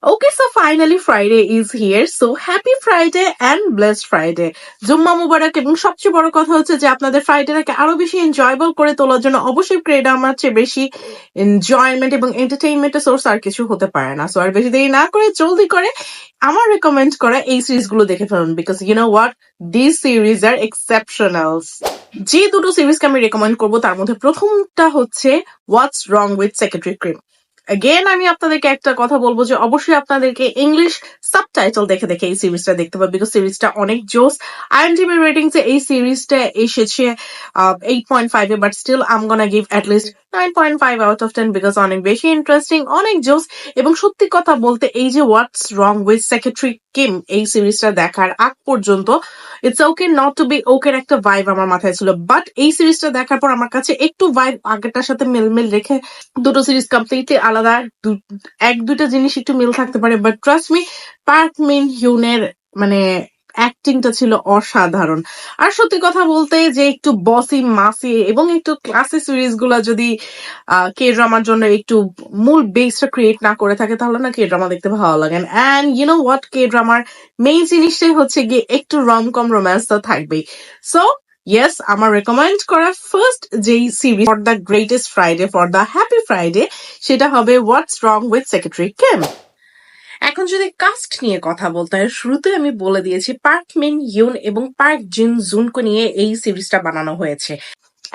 Okay, so finally Friday is here. So happy Friday and blessed Friday. জুম্মা মুবারক এবং সবচেয়ে বড় কথা হচ্ছে যে আপনাদের ফ্রাইডেটাকে আরো বেশি এনজয়েবল করে তোলার জন্য অবশ্যই ক্রেডা আমার চেয়ে বেশি এনজয়মেন্ট এবং এন্টারটেইনমেন্টের সোর্স আর কিছু হতে পারে না। সো আর বেশি দেরি না করে জলদি করে আমার রেকমেন্ড করা এই সিরিজগুলো দেখে ফেলুন because you know what this series are exceptional. যে দুটো সিরিজকে আমি রেকমেন্ড করবো তার মধ্যে প্রথমটা হচ্ছে what's wrong with secretary Kim. Again আমি আপনাদেরকে একটা কথা বলবো যে অবশ্যই আপনাদেরকে ইংলিশ সাবটাইটেল দেখে দেখে এই সিরিজটা দেখতে হবে বিকজ সিরিজটা অনেক জোস। IMDb রেটিংস এ এই সিরিজটা এসেছে 8.5 এ, but still I am gonna give at least 9.5 out of 10 because অনেক বেশি ইন্টারেস্টিং, অনেক জোস। এবং সত্যি কথা বলতে এই যে what's wrong with secretary Kim এই সিরিজটা দেখার আগ পর্যন্ত it's okay not to be ওকের একটা ভাইব আমার মাথায় ছিল, বাট এই সিরিজটা দেখার পর আমার কাছে একটু ভাইব আগেরটার সাথে মিল রেখে দুটো সিরিজ কমপ্লিটলি আলাদা। এক দুইটা জিনিস একটু মিল থাকতে পারে, বাট ট্রাস্ট মি পার্ক মিন হিউনের মানে অ্যাক্টিংটা ছিল অসাধারণ। আর সত্যি কথা বলতে যে একটু বসি মাসি এবং একটু ক্লাসি সিরিজ গুলা যদি কে ড্রামার জন্য একটু মূল বেসটা ক্রিয়েট না করে থাকে তাহলে না কে ড্রামা দেখতে ভালো লাগে। And you know what, K ড্রামার মেইন জিনিসটাই হচ্ছে গিয়ে একটু রমকম রোম্যান্স তো থাকবেই। সো ইয়েস, আমার রেকমেন্ড করা ফার্স্ট যেই series for the greatest Friday, for the happy Friday, সেটা হবে what's wrong with secretary Kim. এখন যদি কাস্ট নিয়ে কথা বলতে হয়, শুরুতে আমি বলে দিয়েছি পার্ক মিন ইউন এবং পার্ক জিন জুনকে নিয়ে এই সিরিজটা বানানো হয়েছে।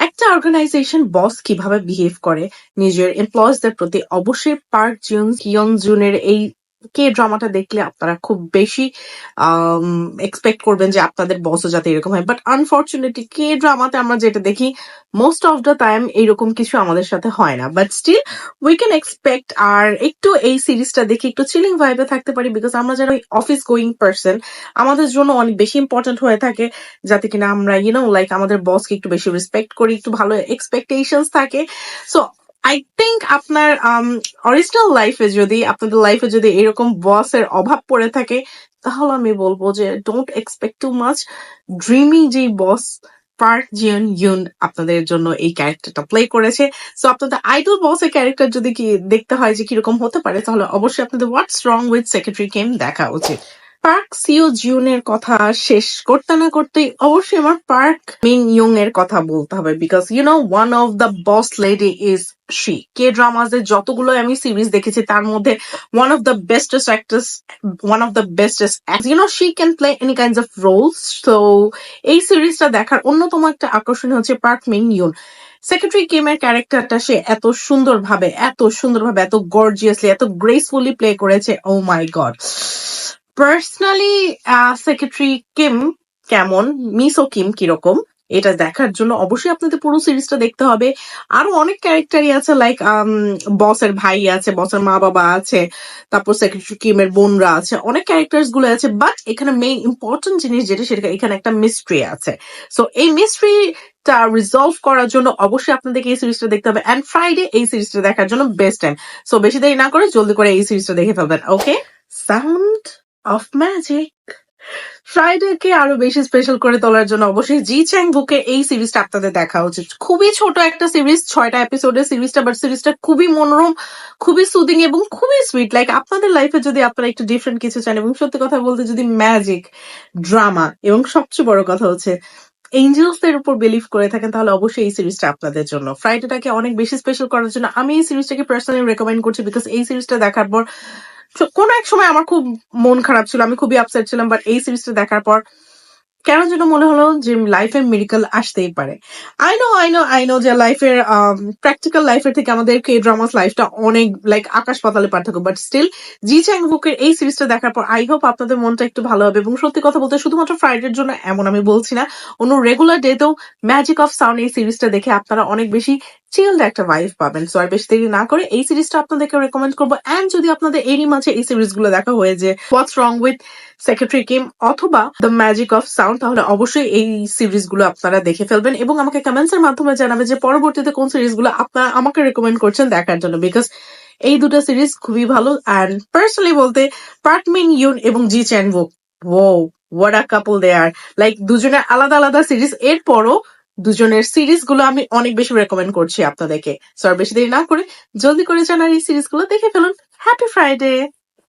একটা অর্গানাইজেশন বস কিভাবে বিহেভ করে নিজের এমপ্লয়িজদের প্রতি, অবশ্যই পার্ক জিন কিয়ন জুনের এই কে ড্রামাটা দেখলে আপনারা খুব বেশি এক্সপেক্ট করবেন যে আপনাদের বসও যাতে এরকম হয়। বাট আনফর্চুনেটলি কে ড্রামাতে আমরা যেটা দেখি মোস্ট অফ দ্য টাইম এইরকম কিছু আমাদের সাথে হয় না, but still we can expect. আর একটু এই সিরিজটা দেখে একটু চিলিং ভাইবে থাকতে পারি বিকজ আমরা যারা অফিস গোয়িং পার্সন আমাদের জন্য অনেক বেশি ইম্পর্টেন্ট হয়ে থাকে যাতে কিনা আমরা লাইক আমাদের বসকে একটু বেশি রেসপেক্ট করি, একটু ভালো এক্সপেকটেশনস থাকে। সো আই থিঙ্ক আপনার অরিজিনাল লাইফে যদি আপনাদের লাইফে যদি এরকম বসের অভাব পড়ে থাকে তাহলে আমি বলবো যে don't expect too much. Dreamy যে বস পার্ক জিয়ন ইউন আপনাদের জন্য এই ক্যারেক্টারটা প্লে করেছে। সো আপনাদের আইডল বসের ক্যারেক্টার যদি কি দেখতে হয় যে কিরকম হতে পারে তাহলে অবশ্যই আপনাদের হোয়াটস রং উইথ সেক্রেটারি কিম দেখা উচিত। পার্ক সিও জিউনের কথা শেষ করতে না করতেই অবশ্যই আমার পার্ক মিন ইয়ং এর কথা বলতে হবে because one of the boss lady is she. K dramas এর যতগুলো আমি সিরিজ দেখেছি তার মধ্যে one of the bestest actress, one of the bestest she can play any kinds of roles. তো এই সিরিজটা দেখার অন্যতম একটা আকর্ষণ হচ্ছে পার্ক মিন ইয়ন। সেক্রেটারি কিমের ক্যারেক্টারটা সে এত সুন্দরভাবে এত গর্জিয়াসলি এত গ্রেসফুলি প্লে করেছে। ও মাই গড, পার্সোনালি সেক্রেটারি কিম কেমন, মিসো কিম কিরকম, এটা দেখার জন্য অবশ্যই আপনাদের পুরো সিরিজটা দেখতে হবে। আরো অনেক ক্যারেক্টারই আছে লাইক বসের ভাই আছে, বসের মা বাবা আছে, তারপর সেক্রেটারি কিমের বোনরা আছে, অনেক ক্যারেক্টার্স গুলো আছে। বাট এখানে মেইন ইম্পর্টেন্ট জিনিস যেটা সেটা এখানে একটা মিস্ট্রি আছে। সো এই মিস্ট্রিটা রিজলভ করার জন্য অবশ্যই আপনাদেরকে এই সিরিজটা দেখতে হবে। অ্যান্ড ফ্রাইডে এই সিরিজটা দেখার জন্য বেস্ট টাইম। সো বেশি দেরি না করে জলদি করে এই সিরিজটা দেখে ফেলবেন। ওকে, সাউন্ড অফ ম্যাজিক। ফ্রাইডেকে আরো বেশি স্পেশাল করে তোলার জন্য অবশ্যই জি চ্যাং বুকের এই সিরিজটা আপনাদের দেখা উচিত। খুবই ছোট একটা সিরিজ, 6টা এপিসোডের সিরিজটা, বাট সিরিজটা খুবই মনোরম, খুবই সুদিং এবং খুবই সুইট। লাইক আপনাদের লাইফে যদি আপনারা একটু ডিফারেন্ট কিছু চান এবং সত্যি কথা বলতে যদি ম্যাজিক, ড্রামা এবং সবচেয়ে বড় কথা হচ্ছে এঞ্জেলসদের উপর বিলিভ করে থাকেন তাহলে অবশ্যই এই সিরিজটা আপনাদের জন্য। ফ্রাইডেটাকে অনেক বেশি স্পেশাল করার জন্য আমি এই সিরিজটাকে পার্সোনালি রেকমেন্ড করছি বিকজ এই সিরিজটা দেখার পর কোনো এক সময় আমার খুব মন খারাপ ছিল, আমি খুবই আপসেট ছিলাম, বাট এই সিরিজটা দেখার পর কেন যেন মনে হলো যে লাইফে মিরাকল আসতেই পারে। আই নো যে লাইফের প্র্যাকটিক্যাল লাইফের থেকে আমাদের কে ড্রামাস লাইফটা অনেক লাইক আকাশ পাতালে পার্থক্য, বাট স্টিল জি চ্যাং বুকের এই সিরিজটা দেখার পর আই হোপ আপনাদের মনটা একটু ভালো হবে। এবং সত্যি কথা বলতে শুধুমাত্র ফ্রাইডের জন্য এমন আমি বলছি না, অন্য রেগুলার ডেতেও ম্যাজিক অফ সাউন্ড এই সিরিজটা দেখে আপনারা অনেক বেশি চিল্ড একটা ভাইব পাবেন। সো আর বেশি দেরি না করে এই সিরিজটা আপনাদেরকে রেকমেন্ড করবো। অ্যান্ড যদি আপনাদের এরই মাঝে এই সিরিজগুলো দেখা হয়ে যে what's wrong with secretary Kim অথবা দ্য ম্যাজিক অফ সাউন্ড তাহলে অবশ্যই এই সিরিজগুলো আপনারা দেখে ফেলবেন এবং আমাকে কমেন্টস এর মাধ্যমে জানাবেন যে পরবর্তীতে কোন সিরিজগুলো আপনারা আমাকে রেকমেন্ড করছেন দেখার জন্য বিকজ এই দুটো সিরিজ খুবই ভালো। অ্যান্ড পার্সোনালি বলতে পার্ক মিন ইউন এবং জি চ্যান বুক, what a couple they R. Like দুজনের আলাদা আলাদা সিরিজ, এরপরও দুজনের সিরিজ গুলো আমি অনেক বেশি রেকমেন্ড করছি আপনাদেরকে। সো আর বেশি দেরি না করে জলদি করে জানার এই সিরিজগুলো দেখে ফেলুন। Happy Friday.